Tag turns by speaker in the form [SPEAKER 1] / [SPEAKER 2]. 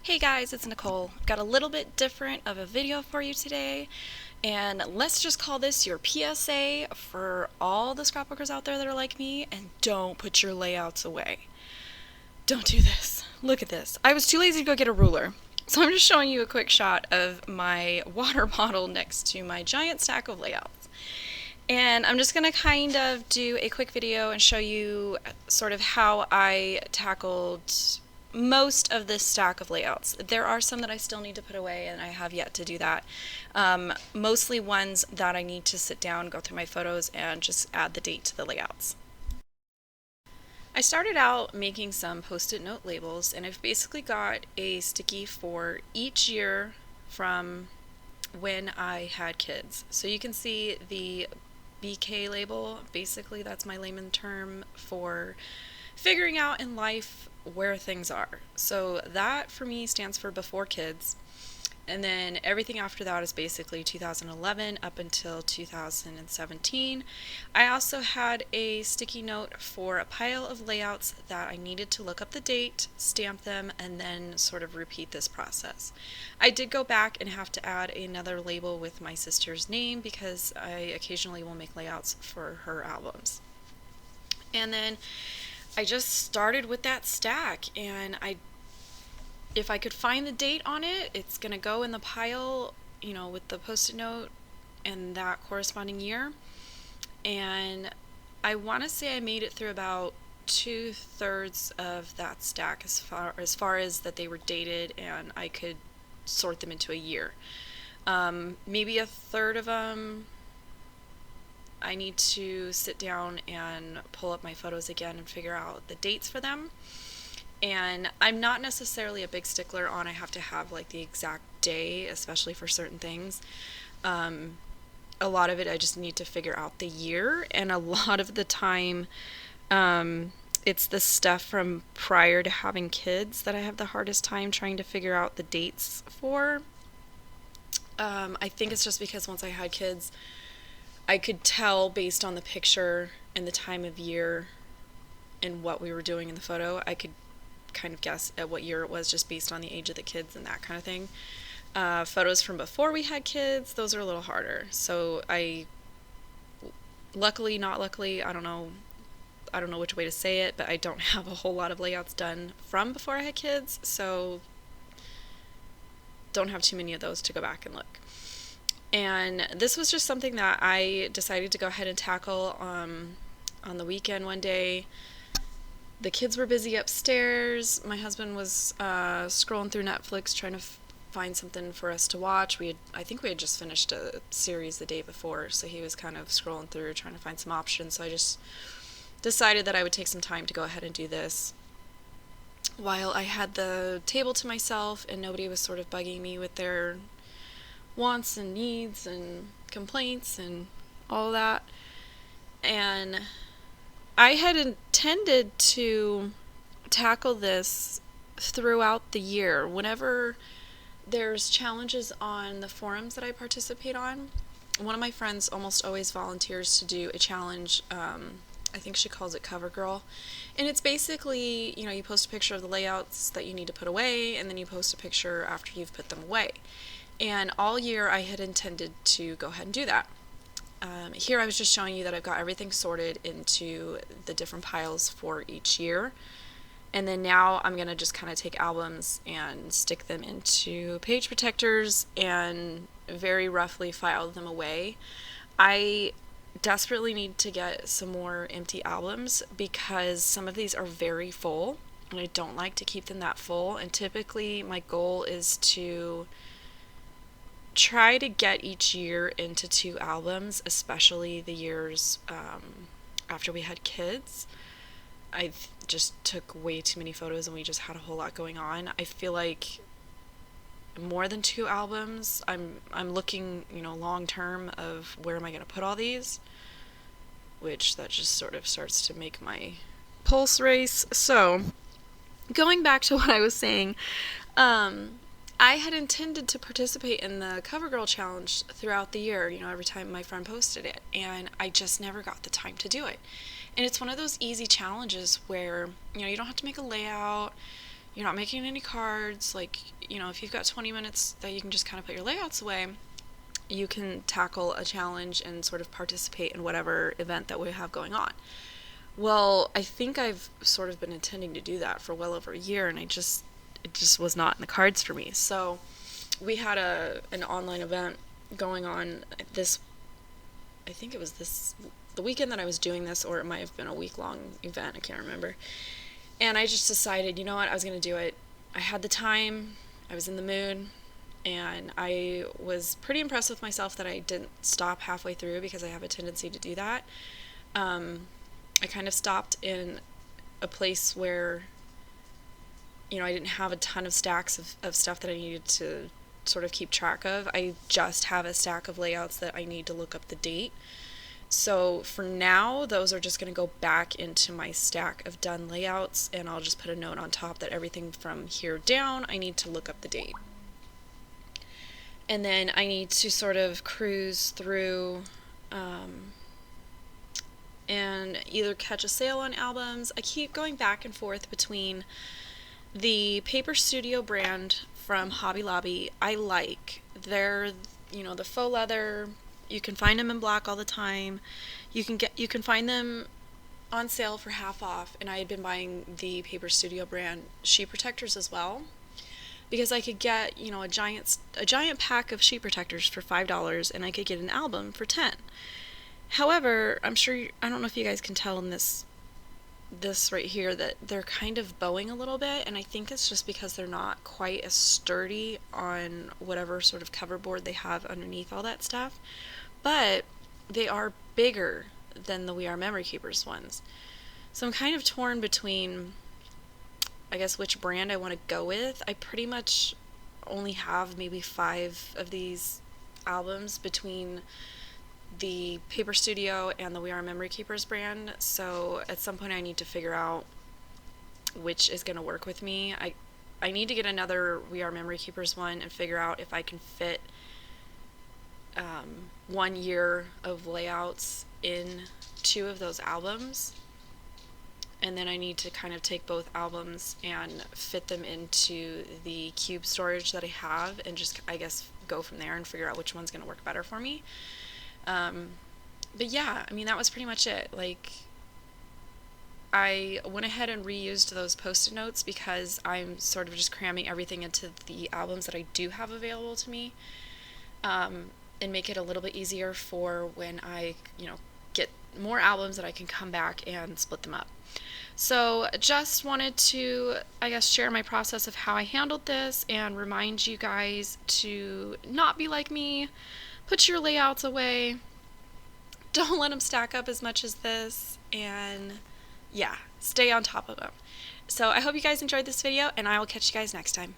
[SPEAKER 1] Hey guys, it's Nicole. I've got a little bit different of a video for you today, and let's just call this your PSA for all the scrapbookers out there that are like me, and don't put your layouts away. Don't do this. Look at this. I was too lazy to go get a ruler, so I'm just showing you a quick shot of my water bottle next to my giant stack of layouts. And I'm just going to kind of do a quick video and show you sort of how I tackled most of this stack of layouts. There are some that I still need to put away, and I have yet to do that. Mostly ones that I need to sit down, go through my photos, and just add the date to the layouts. I started out making some post-it note labels, and I've basically got a sticky for each year from when I had kids. So you can see the BK label. Basically, that's my layman term for figuring out in life where things are. So that for me stands for before kids. And then everything after that is basically 2011 up until 2017. I also had a sticky note for a pile of layouts that I needed to look up the date, stamp them, and then sort of repeat this process. I did go back and have to add another label with my sister's name because I occasionally will make layouts for her albums. And then I just started with that stack, and if I could find the date on it, it's going to go in the pile, with the post-it note and that corresponding year. And I want to say I made it through about 2/3 of that stack as far as that they were dated and I could sort them into a year. Maybe a third of them I need to sit down and pull up my photos again and figure out the dates for them. And I'm not necessarily a big stickler on I have to have like the exact day, especially for certain things. A lot of it I just need to figure out the year, and a lot of the time it's the stuff from prior to having kids that I have the hardest time trying to figure out the dates for. I think it's just because once I had kids, I could tell based on the picture and the time of year and what we were doing in the photo. I could kind of guess at what year it was just based on the age of the kids and that kind of thing. Photos from before we had kids, those are a little harder. So luckily, not luckily, I don't know which way to say it, but I don't have a whole lot of layouts done from before I had kids, so don't have too many of those to go back and look. And this was just something that I decided to go ahead and tackle on the weekend one day. The kids were busy upstairs. My husband was scrolling through Netflix trying to find something for us to watch. I think we had just finished a series the day before, so he was kind of scrolling through trying to find some options. So I just decided that I would take some time to go ahead and do this while I had the table to myself and nobody was sort of bugging me with their wants and needs and complaints and all that. And I had intended to tackle this throughout the year. Whenever there's challenges on the forums that I participate on, one of my friends almost always volunteers to do a challenge. I think she calls it Cover Girl. And it's basically, you post a picture of the layouts that you need to put away, and then you post a picture after you've put them away. And all year I had intended to go ahead and do that. Here I was just showing you that I've got everything sorted into the different piles for each year. And then now I'm going to just kind of take albums and stick them into page protectors and very roughly file them away. I desperately need to get some more empty albums because some of these are very full and I don't like to keep them that full. And typically my goal is to try to get each year into 2 albums, especially the years after we had kids. I just took way too many photos and we just had a whole lot going on. I feel like more than 2 albums. I'm looking, long term of where am I going to put all these, which that just sort of starts to make my pulse race. So, going back to what I was saying, I had intended to participate in the CoverGirl challenge throughout the year, every time my friend posted it, and I just never got the time to do it. And it's one of those easy challenges where, you don't have to make a layout, you're not making any cards, like, if you've got 20 minutes that you can just kind of put your layouts away, you can tackle a challenge and sort of participate in whatever event that we have going on. Well, I think I've sort of been intending to do that for well over a year, and it just was not in the cards for me. So we had an online event going on this, I think it was the weekend that I was doing this, or it might have been a week-long event, I can't remember. And I just decided, you know what, I was going to do it. I had the time, I was in the mood, and I was pretty impressed with myself that I didn't stop halfway through, because I have a tendency to do that. I kind of stopped in a place where, I didn't have a ton of stacks of stuff that I needed to sort of keep track of. I just have a stack of layouts that I need to look up the date. So for now, those are just going to go back into my stack of done layouts, and I'll just put a note on top that everything from here down, I need to look up the date. And then I need to sort of cruise through and either catch a sale on albums. I keep going back and forth between the Paper Studio brand from Hobby Lobby. I like. They're, the faux leather. You can find them in black all the time. You can find them on sale for half off, and I had been buying the Paper Studio brand sheet protectors as well, because I could get, a giant pack of sheet protectors for $5, and I could get an album for $10. However, I don't know if you guys can tell in this right here that they're kind of bowing a little bit, and I think it's just because they're not quite as sturdy on whatever sort of cover board they have underneath all that stuff, but they are bigger than the We Are Memory Keepers ones. So I'm kind of torn between, I guess, which brand I want to go with. I pretty much only have maybe 5 of these albums between the Paper Studio and the We Are Memory Keepers brand, so at some point I need to figure out which is going to work with me. I need to get another We Are Memory Keepers one and figure out if I can fit 1 year of layouts in 2 of those albums, and then I need to kind of take both albums and fit them into the cube storage that I have, and just, I guess, go from there and figure out which one's going to work better for me. But yeah, that was pretty much it. Like, I went ahead and reused those post-it notes because I'm sort of just cramming everything into the albums that I do have available to me, and make it a little bit easier for when I, get more albums that I can come back and split them up. So just wanted to, I guess, share my process of how I handled this and remind you guys to not be like me. Put your layouts away. Don't let them stack up as much as this. And yeah, stay on top of them. So I hope you guys enjoyed this video, and I will catch you guys next time.